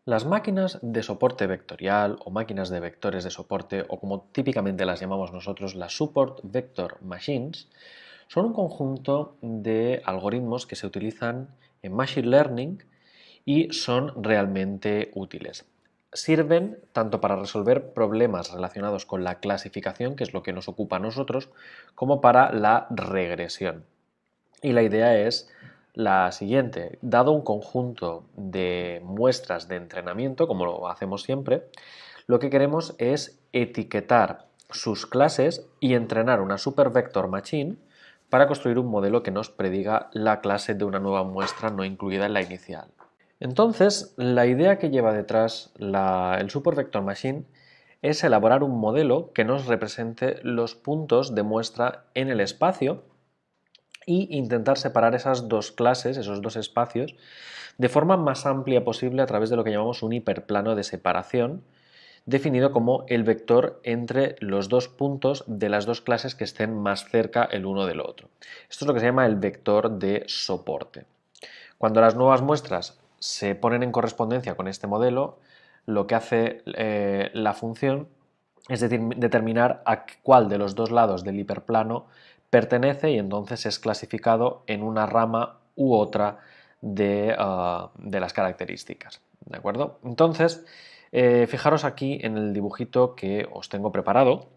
Las máquinas de soporte vectorial o máquinas de vectores de soporte, o como típicamente las llamamos nosotros, las Support Vector Machines, son un conjunto de algoritmos que se utilizan en Machine Learning y son realmente útiles. Sirven tanto para resolver problemas relacionados con la clasificación, que es lo que nos ocupa a nosotros, como para la regresión. Y la idea es la siguiente: dado un conjunto de muestras de entrenamiento, como lo hacemos siempre, lo que queremos es etiquetar sus clases y entrenar una super vector machine para construir un modelo que nos prediga la clase de una nueva muestra no incluida en la inicial. Entonces, la idea que lleva detrás el super vector machine es elaborar un modelo que nos represente los puntos de muestra en el espacio y intentar separar esas dos clases, esos dos espacios, de forma más amplia posible a través de lo que llamamos un hiperplano de separación, definido como el vector entre los dos puntos de las dos clases que estén más cerca el uno del otro. Esto es lo que se llama el vector de soporte. Cuando las nuevas muestras se ponen en correspondencia con este modelo, lo que hace la función es determinar a cuál de los dos lados del hiperplano pertenece y entonces es clasificado en una rama u otra de las características. ¿De acuerdo? Entonces, fijaros aquí en el dibujito que os tengo preparado.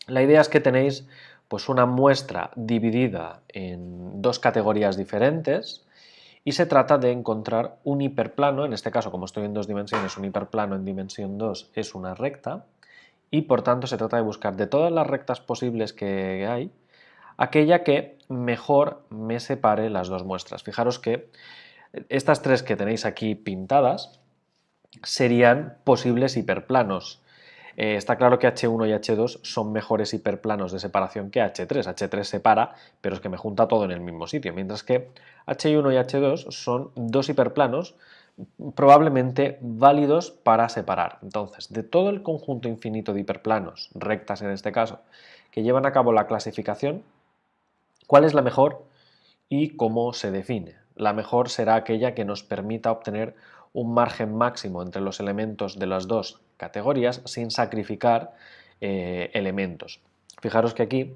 La idea es que tenéis pues, una muestra dividida en dos categorías diferentes y se trata de encontrar un hiperplano. En este caso, como estoy en dos dimensiones, un hiperplano en dimensión 2 es una recta, y por tanto se trata de buscar de todas las rectas posibles que hay, aquella que mejor me separe las dos muestras. Fijaros que estas tres que tenéis aquí pintadas serían posibles hiperplanos. Está claro que H1 y H2 son mejores hiperplanos de separación que H3. H3 separa, pero es que me junta todo en el mismo sitio, mientras que H1 y H2 son dos hiperplanos probablemente válidos para separar. Entonces, de todo el conjunto infinito de hiperplanos, rectas en este caso, que llevan a cabo la clasificación, ¿cuál es la mejor y cómo se define? La mejor será aquella que nos permita obtener un margen máximo entre los elementos de las dos categorías sin sacrificar elementos. Fijaros que aquí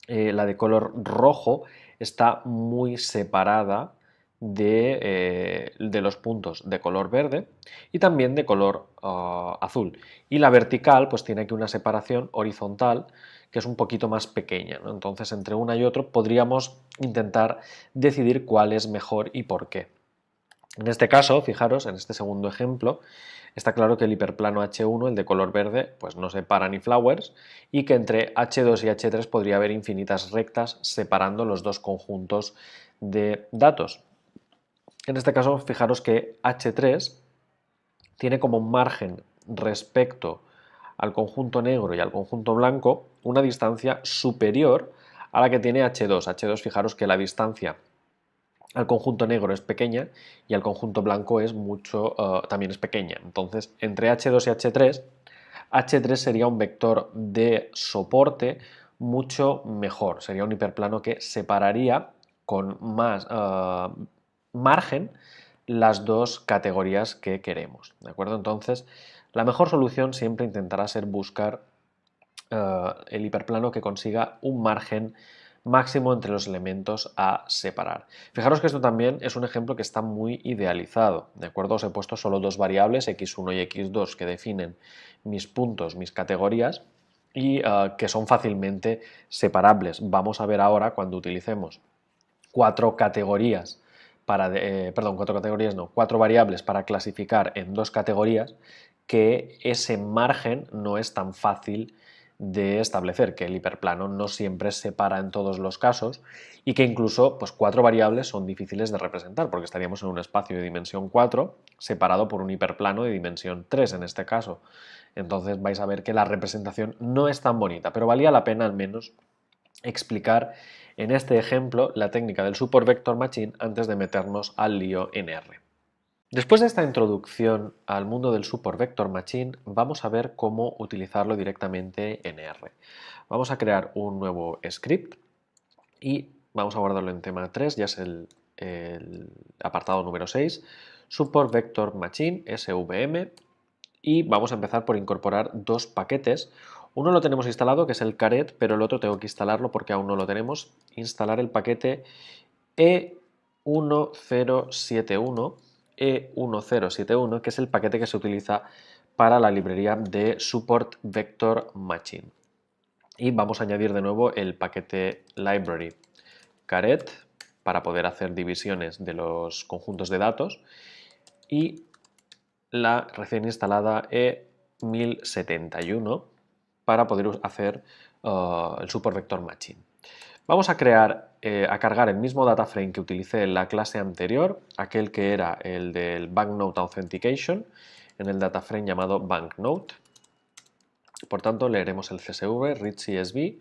la de color rojo está muy separada de los puntos de color verde y también de color azul. Y la vertical pues tiene aquí una separación horizontal que es un poquito más pequeña, ¿no? Entonces entre una y otra podríamos intentar decidir cuál es mejor y por qué. En este caso, fijaros, en este segundo ejemplo, está claro que el hiperplano H1, el de color verde, pues no separa ni flowers, y que entre H2 y H3 podría haber infinitas rectas separando los dos conjuntos de datos. En este caso, fijaros que H3 tiene como margen respecto al conjunto negro y al conjunto blanco una distancia superior a la que tiene H2. H2, fijaros que la distancia al conjunto negro es pequeña y al conjunto blanco es también es pequeña. Entonces, entre H2 y H3, H3 sería un vector de soporte mucho mejor. Sería un hiperplano que separaría con más margen las dos categorías que queremos. ¿De acuerdo? Entonces, la mejor solución siempre intentará ser buscar el hiperplano que consiga un margen máximo entre los elementos a separar. Fijaros que esto también es un ejemplo que está muy idealizado, ¿de acuerdo? Os he puesto solo dos variables, x1 y x2, que definen mis puntos, mis categorías, y que son fácilmente separables. Vamos a ver ahora, cuando utilicemos cuatro categorías cuatro categorías no, cuatro variables para clasificar en dos categorías, que ese margen no es tan fácil de establecer, que el hiperplano no siempre separa en todos los casos y que incluso pues, cuatro variables son difíciles de representar porque estaríamos en un espacio de dimensión 4 separado por un hiperplano de dimensión 3 en este caso. Entonces vais a ver que la representación no es tan bonita, pero valía la pena al menos explicar en este ejemplo la técnica del Support Vector Machine antes de meternos al lío en R. Después de esta introducción al mundo del Support Vector Machine, vamos a ver cómo utilizarlo directamente en R. Vamos a crear un nuevo script y vamos a guardarlo en tema 3, ya es el apartado número 6, Support Vector Machine, SVM, y vamos a empezar por incorporar dos paquetes. Uno lo tenemos instalado, que es el Caret, pero el otro tengo que instalarlo porque aún no lo tenemos. Instalar el paquete E1071, que es el paquete que se utiliza para la librería de Support Vector Machine. Y vamos a añadir de nuevo el paquete library caret para poder hacer divisiones de los conjuntos de datos y la recién instalada E1071 para poder hacer el Support Vector Machine. Vamos a cargar el mismo data frame que utilicé en la clase anterior, aquel que era el del Banknote Authentication, en el data frame llamado Banknote. Por tanto, leeremos el CSV read CSV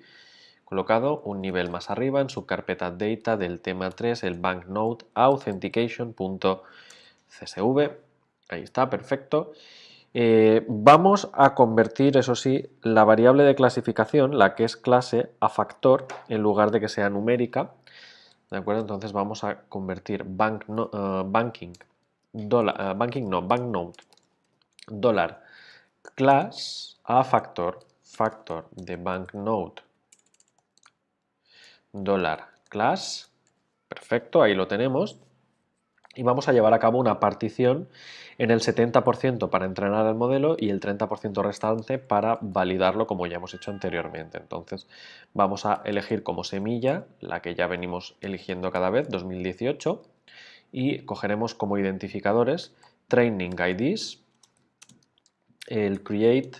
colocado un nivel más arriba en su carpeta data del tema 3, el Banknote Authentication.csv. Ahí está, perfecto. Vamos a convertir, eso sí, la variable de clasificación, la que es clase, a factor en lugar de que sea numérica. ¿De acuerdo? Entonces vamos a convertir banknote $class a factor de banknote $class. Perfecto, ahí lo tenemos. Y vamos a llevar a cabo una partición en el 70% para entrenar el modelo y el 30% restante para validarlo, como ya hemos hecho anteriormente. Entonces vamos a elegir como semilla la que ya venimos eligiendo cada vez, 2018, y cogeremos como identificadores Training IDs, el Create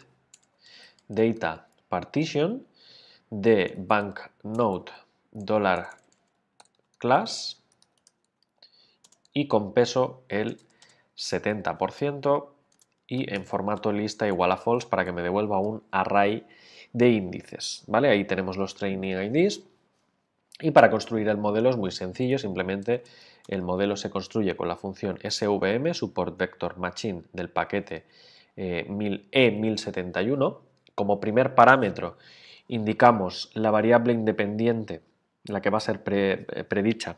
Data Partition de Banknote $class y con peso el 70% y en formato lista igual a false para que me devuelva un array de índices, ¿vale? Ahí tenemos los training IDs y para construir el modelo es muy sencillo, simplemente el modelo se construye con la función SVM, Support Vector Machine del paquete E1071. Como primer parámetro indicamos la variable independiente, la que va a ser predicha,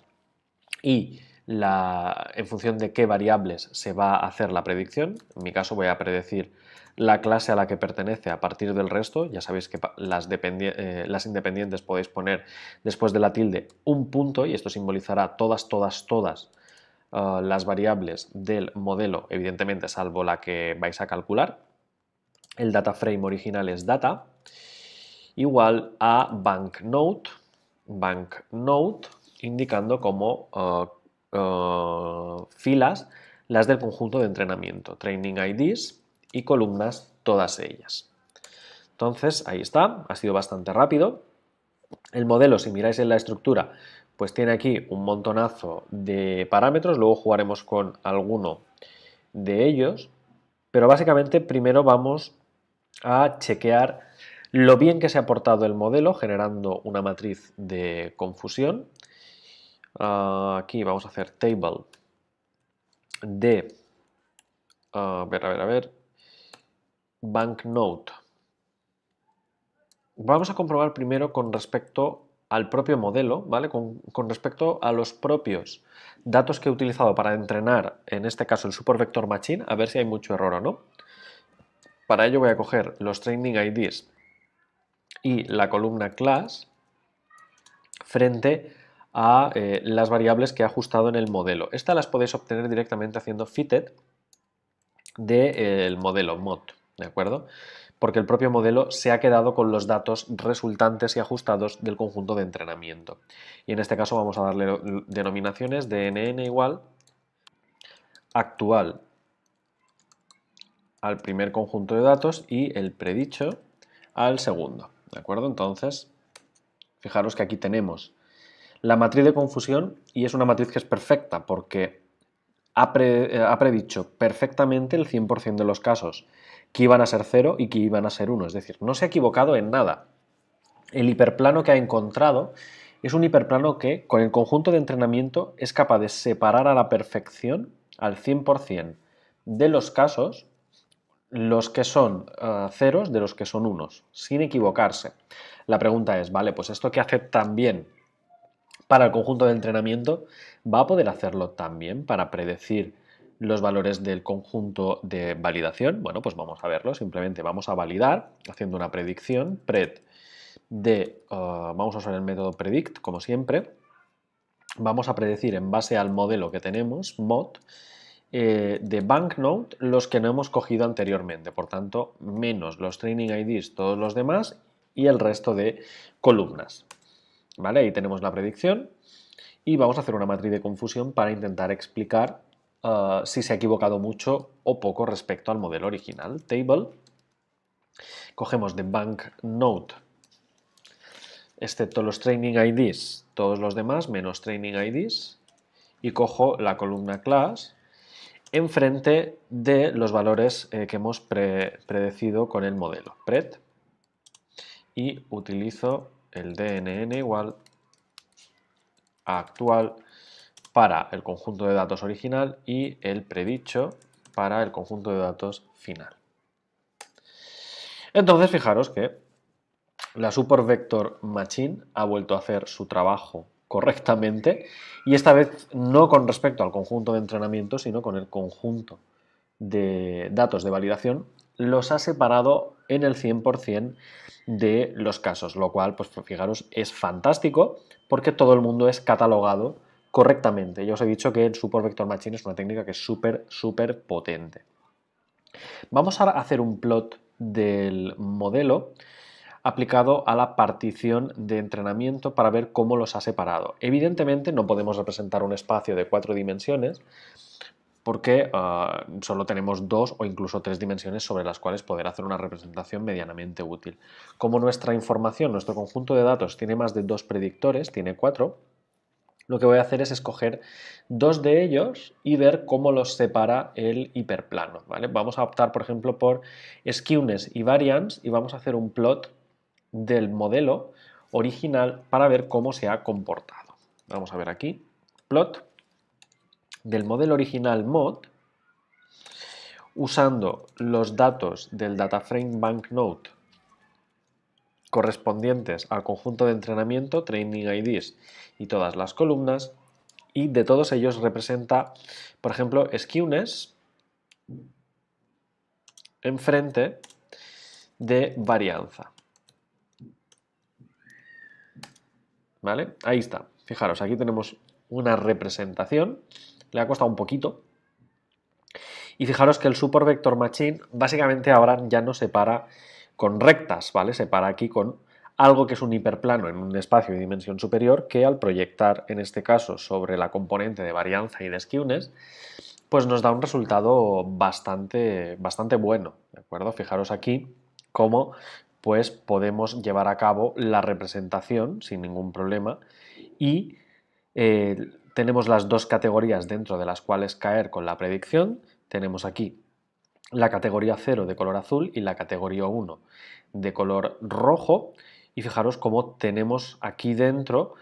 y en función de qué variables se va a hacer la predicción. En mi caso voy a predecir la clase a la que pertenece a partir del resto. Ya sabéis que las independientes podéis poner después de la tilde un punto y esto simbolizará todas las variables del modelo, evidentemente salvo la que vais a calcular. El data frame original es data igual a banknote, indicando como filas las del conjunto de entrenamiento, training IDs y columnas todas ellas. Entonces ahí está, ha sido bastante rápido. El modelo, si miráis en la estructura, pues tiene aquí un montonazo de parámetros, luego jugaremos con alguno de ellos, pero básicamente primero vamos a chequear lo bien que se ha portado el modelo generando una matriz de confusión. Aquí vamos a hacer table de banknote. Vamos a comprobar primero con respecto al propio modelo, ¿vale? Con respecto a los propios datos que he utilizado para entrenar, en este caso el Support Vector Machine, a ver si hay mucho error o no. Para ello voy a coger los Training IDs y la columna class frente a las variables que he ajustado en el modelo. Estas las podéis obtener directamente haciendo fitted del modelo mod, ¿de acuerdo? Porque el propio modelo se ha quedado con los datos resultantes y ajustados del conjunto de entrenamiento. Y en este caso vamos a darle denominaciones de nn igual actual al primer conjunto de datos y el predicho al segundo, ¿de acuerdo? Entonces, fijaros que aquí tenemos la matriz de confusión y es una matriz que es perfecta porque ha predicho perfectamente el 100% de los casos que iban a ser 0 y que iban a ser 1, es decir, no se ha equivocado en nada. El hiperplano que ha encontrado es un hiperplano que, con el conjunto de entrenamiento, es capaz de separar a la perfección, al 100% de los casos, los que son ceros de los que son unos, sin equivocarse. La pregunta es, vale, pues esto que hace tan bien para el conjunto de entrenamiento, ¿va a poder hacerlo también para predecir los valores del conjunto de validación. Bueno, pues vamos a verlo. Simplemente vamos a validar haciendo una predicción pred de, vamos a usar el método predict como siempre. Vamos a predecir en base al modelo que tenemos, mod, de banknote los que no hemos cogido anteriormente, por tanto, menos los training IDs, todos los demás y el resto de columnas. ¿Vale? Ahí tenemos la predicción y vamos a hacer una matriz de confusión para intentar explicar si se ha equivocado mucho o poco respecto al modelo original. Table, cogemos de banknote, excepto los training IDs, todos los demás, menos training IDs, y cojo la columna class enfrente de los valores que hemos predecido con el modelo pred y utilizo el DNN igual a actual para el conjunto de datos original y el predicho para el conjunto de datos final. Entonces fijaros que la Support Vector Machine ha vuelto a hacer su trabajo correctamente y esta vez no con respecto al conjunto de entrenamiento, sino con el conjunto de datos de validación, los ha separado en el 100% de los casos, lo cual, pues fijaros, es fantástico porque todo el mundo es catalogado correctamente. Ya os he dicho que el Support Vector Machine es una técnica que es súper potente. Vamos a hacer un plot del modelo aplicado a la partición de entrenamiento para ver cómo los ha separado. Evidentemente no podemos representar un espacio de 4 dimensiones porque solo tenemos 2 o incluso 3 dimensiones sobre las cuales poder hacer una representación medianamente útil. Como nuestra información, nuestro conjunto de datos tiene más de 2 predictores, tiene 4, lo que voy a hacer es escoger 2 de ellos y ver cómo los separa el hiperplano. ¿Vale? Vamos a optar, por ejemplo, por skewness y variance y vamos a hacer un plot del modelo original para ver cómo se ha comportado. Vamos a ver aquí, plot del modelo original mod, usando los datos del DataFrame Banknote correspondientes al conjunto de entrenamiento, training IDs y todas las columnas, y de todos ellos representa, por ejemplo, skewness enfrente de varianza. ¿Vale? Ahí está. Fijaros, aquí tenemos una representación. Le ha costado un poquito. Y fijaros que el Support Vector Machine básicamente ahora ya no separa con rectas, ¿vale? Separa aquí con algo que es un hiperplano en un espacio de dimensión superior que al proyectar, en este caso, sobre la componente de varianza y de skewness, pues nos da un resultado bastante bueno, ¿de acuerdo? Fijaros aquí cómo pues podemos llevar a cabo la representación sin ningún problema y tenemos las 2 categorías dentro de las cuales caer con la predicción. Tenemos aquí la categoría 0 de color azul y la categoría 1 de color rojo y fijaros cómo tenemos aquí dentro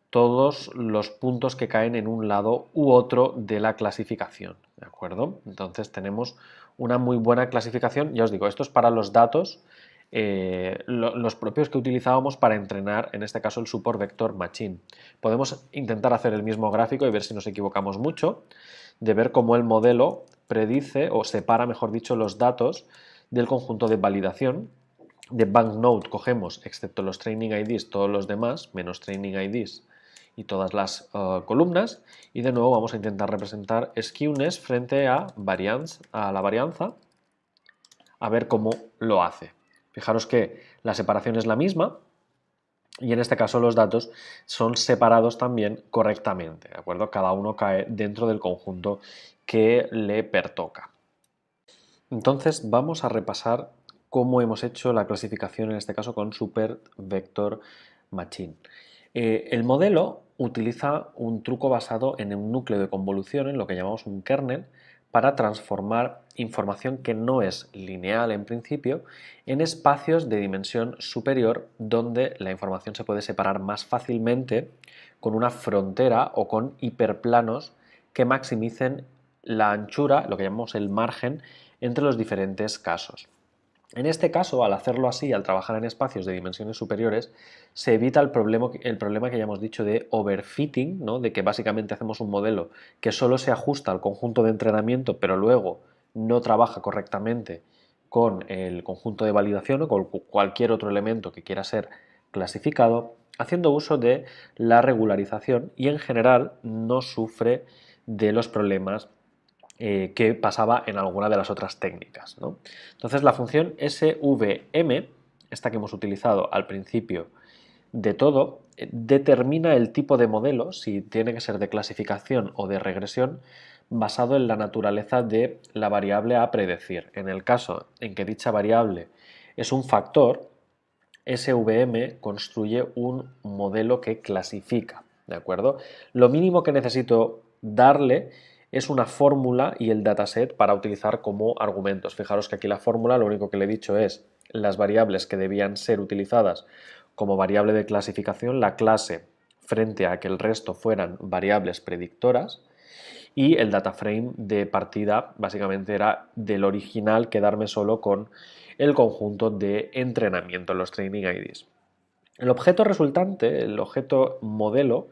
todos los puntos que caen en un lado u otro de la clasificación, ¿de acuerdo? Entonces tenemos una muy buena clasificación, ya os digo, esto es para los datos los propios que utilizábamos para entrenar, en este caso, el Support Vector Machine. Podemos intentar hacer el mismo gráfico y ver si nos equivocamos mucho, de ver cómo el modelo predice o separa, mejor dicho, los datos del conjunto de validación. De banknote cogemos, excepto los training IDs, todos los demás, menos training IDs y todas las columnas, y de nuevo vamos a intentar representar skewness frente a variance, a la varianza, a ver cómo lo hace. Fijaros que la separación es la misma y en este caso los datos son separados también correctamente, ¿de acuerdo? Cada uno cae dentro del conjunto que le pertoca. Entonces vamos a repasar cómo hemos hecho la clasificación, en este caso con Support Vector Machine. El modelo utiliza un truco basado en un núcleo de convolución, en lo que llamamos un kernel, para transformar información que no es lineal en principio en espacios de dimensión superior donde la información se puede separar más fácilmente con una frontera o con hiperplanos que maximicen la anchura, lo que llamamos el margen, entre los diferentes casos. En este caso, al hacerlo así, al trabajar en espacios de dimensiones superiores, se evita el problema que ya hemos dicho de overfitting, ¿no? De que básicamente hacemos un modelo que solo se ajusta al conjunto de entrenamiento, pero luego no trabaja correctamente con el conjunto de validación o con cualquier otro elemento que quiera ser clasificado, haciendo uso de la regularización y en general no sufre de los problemas que pasaba en alguna de las otras técnicas, ¿no? Entonces la función SVM, esta que hemos utilizado al principio de todo, determina el tipo de modelo, si tiene que ser de clasificación o de regresión, basado en la naturaleza de la variable a predecir. En el caso en que dicha variable es un factor, SVM construye un modelo que clasifica, ¿de acuerdo? Lo mínimo que necesito darle es una fórmula y el dataset para utilizar como argumentos. Fijaros que aquí la fórmula lo único que le he dicho es las variables que debían ser utilizadas como variable de clasificación, la clase frente a que el resto fueran variables predictoras, y el data frame de partida básicamente era del original quedarme solo con el conjunto de entrenamiento, los training IDs. El objeto resultante, el objeto modelo,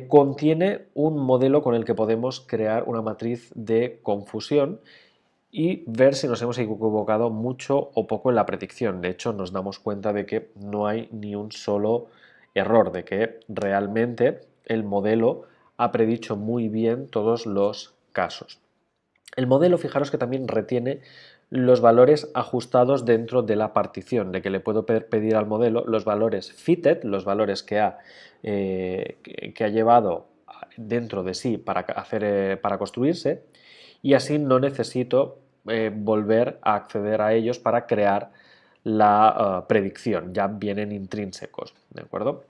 contiene un modelo con el que podemos crear una matriz de confusión y ver si nos hemos equivocado mucho o poco en la predicción. De hecho, nos damos cuenta de que no hay ni un solo error, de que realmente el modelo ha predicho muy bien todos los casos. El modelo, fijaros que también retiene los valores ajustados dentro de la partición, de que le puedo pedir al modelo los valores fitted, los valores que ha llevado dentro de sí para construirse, y así no necesito volver a acceder a ellos para crear la predicción, ya vienen intrínsecos, ¿de acuerdo?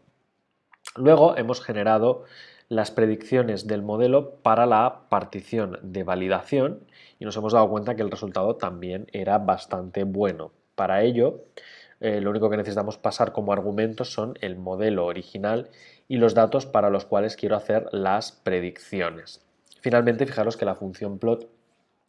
Luego hemos generado las predicciones del modelo para la partición de validación y nos hemos dado cuenta que el resultado también era bastante bueno. Para ello, lo único que necesitamos pasar como argumentos son el modelo original y los datos para los cuales quiero hacer las predicciones. Finalmente, fijaros que la función plot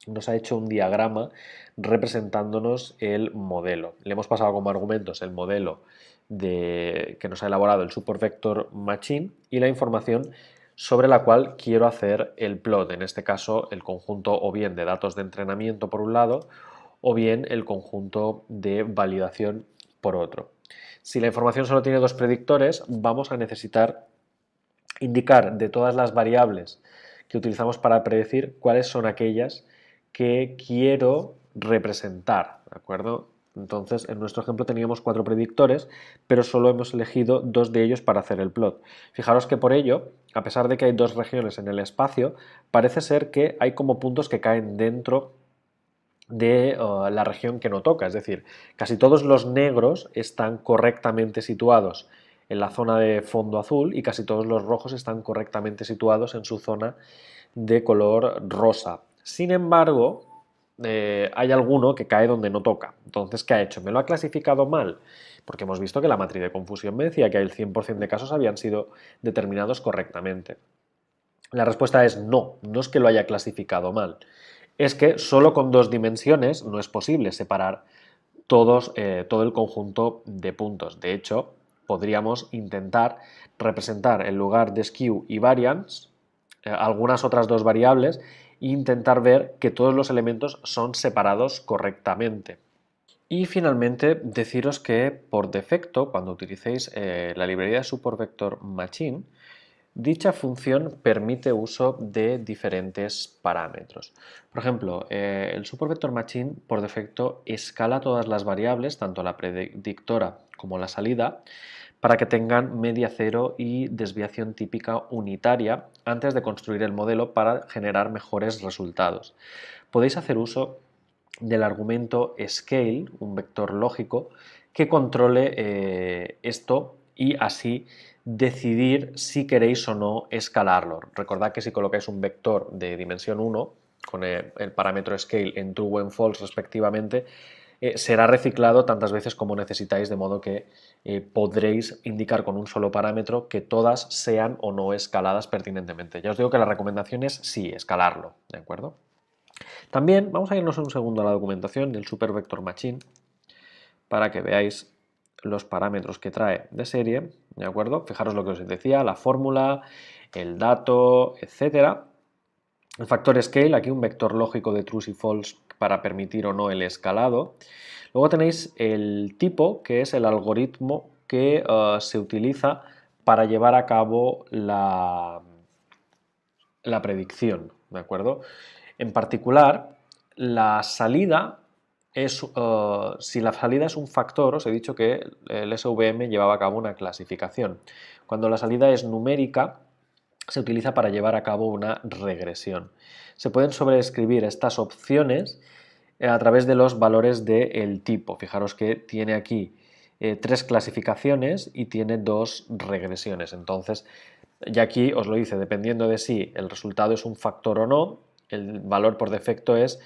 nos ha hecho un diagrama representándonos el modelo. Le hemos pasado como argumentos el modelo que nos ha elaborado el Support Vector Machine y la información sobre la cual quiero hacer el plot, en este caso el conjunto o bien de datos de entrenamiento por un lado o bien el conjunto de validación por otro. Si la información solo tiene dos predictores, vamos a necesitar indicar de todas las variables que utilizamos para predecir cuáles son aquellas que quiero representar, ¿de acuerdo? Entonces, en nuestro ejemplo teníamos 4 predictores, pero solo hemos elegido 2 de ellos para hacer el plot. Fijaros que por ello, a pesar de que hay 2 regiones en el espacio, parece ser que hay como puntos que caen dentro de la región que no toca, es decir, casi todos los negros están correctamente situados en la zona de fondo azul y casi todos los rojos están correctamente situados en su zona de color rosa. Sin embargo, hay alguno que cae donde no toca. Entonces, ¿qué ha hecho? ¿Me lo ha clasificado mal? Porque hemos visto que la matriz de confusión me decía que el 100% de casos habían sido determinados correctamente. La respuesta es no, no es que lo haya clasificado mal, es que solo con 2 dimensiones no es posible separar todo el conjunto de puntos. De hecho, podríamos intentar representar en lugar de skew y variance algunas otras 2 variables e intentar ver que todos los elementos son separados correctamente. Y finalmente, deciros que por defecto, cuando utilicéis la librería de Support Vector Machine, dicha función permite uso de diferentes parámetros. Por ejemplo, el Support Vector Machine por defecto escala todas las variables, tanto la predictora como la salida, para que tengan media cero y desviación típica unitaria antes de construir el modelo para generar mejores resultados. Podéis hacer uso del argumento scale, un vector lógico, que controle esto y así decidir si queréis o no escalarlo. Recordad que si colocáis un vector de dimensión 1 con el parámetro scale en true o en false respectivamente, será reciclado tantas veces como necesitáis, de modo que podréis indicar con un solo parámetro que todas sean o no escaladas pertinentemente. Ya os digo que la recomendación es sí, escalarlo, ¿de acuerdo? También vamos a irnos un segundo a la documentación del Super Vector Machine para que veáis los parámetros que trae de serie, ¿de acuerdo? Fijaros lo que os decía, la fórmula, el dato, etcétera. El factor scale, aquí un vector lógico de trues y false para permitir o no el escalado. Luego tenéis el tipo, que es el algoritmo que se utiliza para llevar a cabo la predicción, ¿de acuerdo? En particular, la salida es, si la salida es un factor, os he dicho que el SVM llevaba a cabo una clasificación. Cuando la salida es numérica, se utiliza para llevar a cabo una regresión. Se pueden sobreescribir estas opciones a través de los valores del tipo. Fijaros que tiene aquí 3 clasificaciones y tiene 2 regresiones. Entonces, ya aquí os lo dice, dependiendo de si el resultado es un factor o no, el valor por defecto es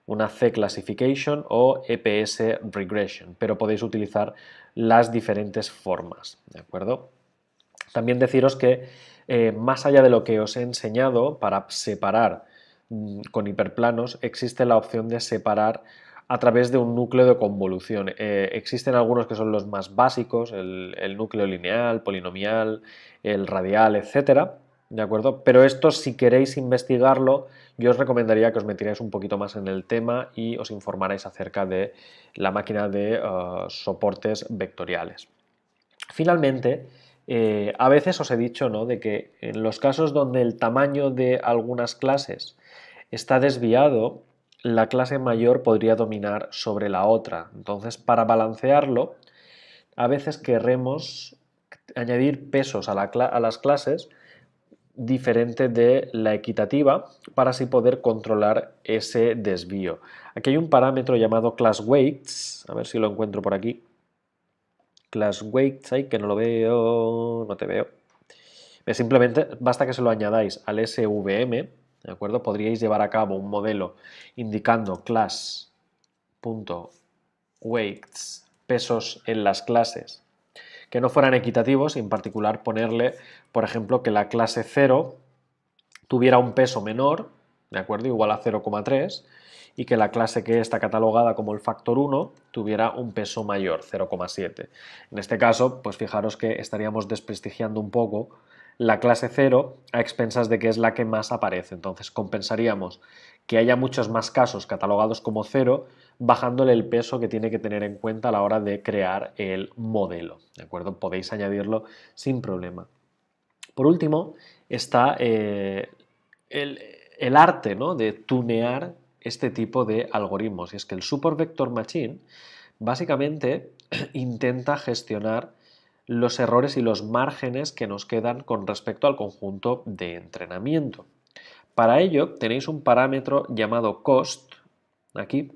una C classification o EPS regression, pero podéis utilizar las diferentes formas, ¿de acuerdo? También deciros que más allá de lo que os he enseñado, para separar con hiperplanos, existe la opción de separar a través de un núcleo de convolución. Existen algunos que son los más básicos, el núcleo lineal, polinomial, el radial, etcétera, ¿de acuerdo? Pero esto, si queréis investigarlo, yo os recomendaría que os metierais un poquito más en el tema y os informarais acerca de la máquina de soportes vectoriales. Finalmente, a veces os he dicho, ¿no?, de que en los casos donde el tamaño de algunas clases está desviado, la clase mayor podría dominar sobre la otra. Entonces, para balancearlo, a veces querremos añadir pesos a las clases diferente de la equitativa para así poder controlar ese desvío. Aquí hay un parámetro llamado classWeights, a ver si lo encuentro por aquí. ClassWeights, ay, que no lo veo, no te veo. Simplemente basta que se lo añadáis al SVM, ¿de acuerdo? Podríais llevar a cabo un modelo indicando class.weights, pesos en las clases, que no fueran equitativos, y en particular ponerle, por ejemplo, que la clase 0 tuviera un peso menor, ¿de acuerdo? Igual a 0,3, y que la clase que está catalogada como el factor 1 tuviera un peso mayor, 0,7. En este caso, pues fijaros que estaríamos desprestigiando un poco la clase 0 a expensas de que es la que más aparece. Entonces compensaríamos que haya muchos más casos catalogados como 0, bajándole el peso que tiene que tener en cuenta a la hora de crear el modelo, ¿de acuerdo? Podéis añadirlo sin problema. Por último, está el arte, ¿no?, de tunear este tipo de algoritmos. Y es que el Support Vector Machine básicamente intenta gestionar los errores y los márgenes que nos quedan con respecto al conjunto de entrenamiento. Para ello tenéis un parámetro llamado cost, aquí,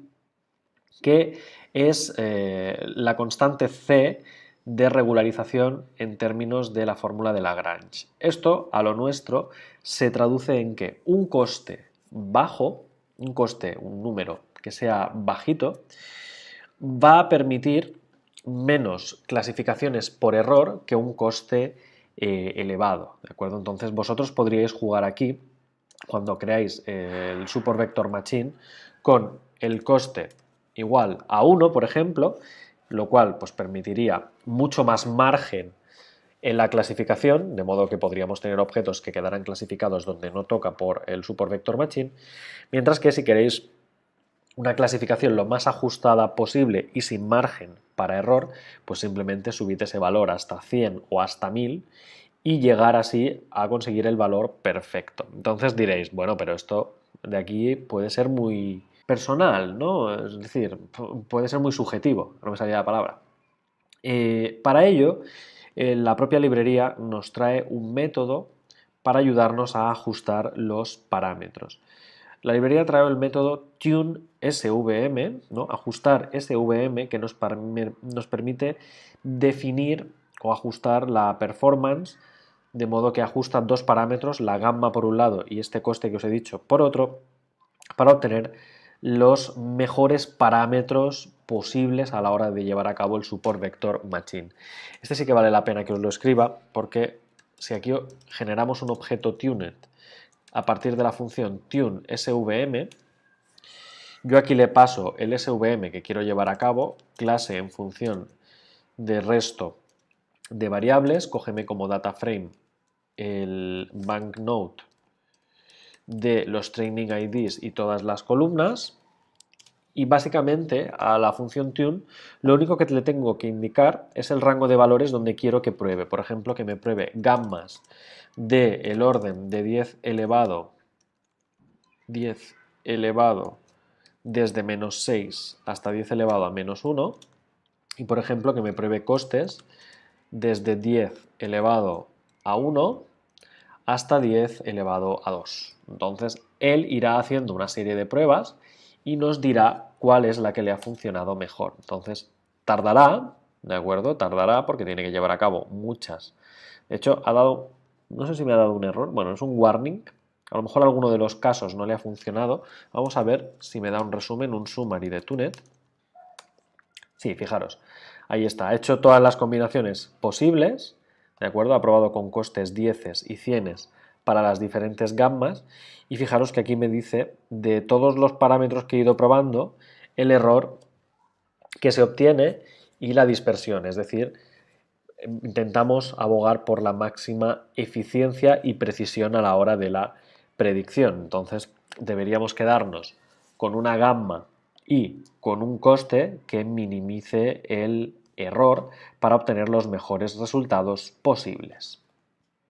que es la constante C de regularización en términos de la fórmula de Lagrange. Esto, a lo nuestro, se traduce en que un coste bajo, un número que sea bajito, va a permitir menos clasificaciones por error que un coste elevado, ¿de acuerdo? Entonces vosotros podríais jugar aquí, cuando creáis el Support Vector Machine, con el coste igual a 1, por ejemplo, lo cual pues permitiría mucho más margen en la clasificación, de modo que podríamos tener objetos que quedaran clasificados donde no toca por el Support Vector Machine, mientras que si queréis una clasificación lo más ajustada posible y sin margen para error, pues simplemente subid ese valor hasta 100 o hasta 1000 y llegar así a conseguir el valor perfecto. Entonces diréis, bueno, pero esto de aquí puede ser muy personal, ¿no? Es decir, puede ser muy subjetivo, no me salía la palabra. Para ello, la propia librería nos trae un método para ayudarnos a ajustar los parámetros. La librería trae el método tuneSVM, ¿no?, ajustar SVM, que nos permite definir o ajustar la performance, de modo que ajusta dos parámetros, la gamma por un lado y este coste que os he dicho por otro, para obtener los mejores parámetros posibles a la hora de llevar a cabo el Support Vector Machine. Este sí que vale la pena que os lo escriba, porque si aquí generamos un objeto tuned a partir de la función tuneSVM, Yo aquí le paso el SVM que quiero llevar a cabo, clase en función de resto de variables, cógeme como data frame el banknote de los training IDs y todas las columnas, y básicamente a la función tune lo único que le tengo que indicar es el rango de valores donde quiero que pruebe. Por ejemplo, que me pruebe gammas del orden de 10 elevado desde menos 6 hasta 10 elevado a menos 1, y por ejemplo que me pruebe costes desde 10 elevado a 1 hasta 10 elevado a 2. Entonces, él irá haciendo una serie de pruebas y nos dirá cuál es la que le ha funcionado mejor. Entonces, tardará, ¿de acuerdo? Tardará porque tiene que llevar a cabo muchas. De hecho, no sé si me ha dado un error, bueno, es un warning. A lo mejor alguno de los casos no le ha funcionado. Vamos a ver si me da un resumen, un summary de Tunet. Sí, fijaros, ahí está. Ha hecho todas las combinaciones posibles, ¿de acuerdo? Ha probado con costes 10 y 100 para las diferentes gammas. Y fijaros que aquí me dice de todos los parámetros que he ido probando, el error que se obtiene y la dispersión. Es decir, intentamos abogar por la máxima eficiencia y precisión a la hora de la predicción. Entonces, deberíamos quedarnos con una gamma y con un coste que minimice el error para obtener los mejores resultados posibles.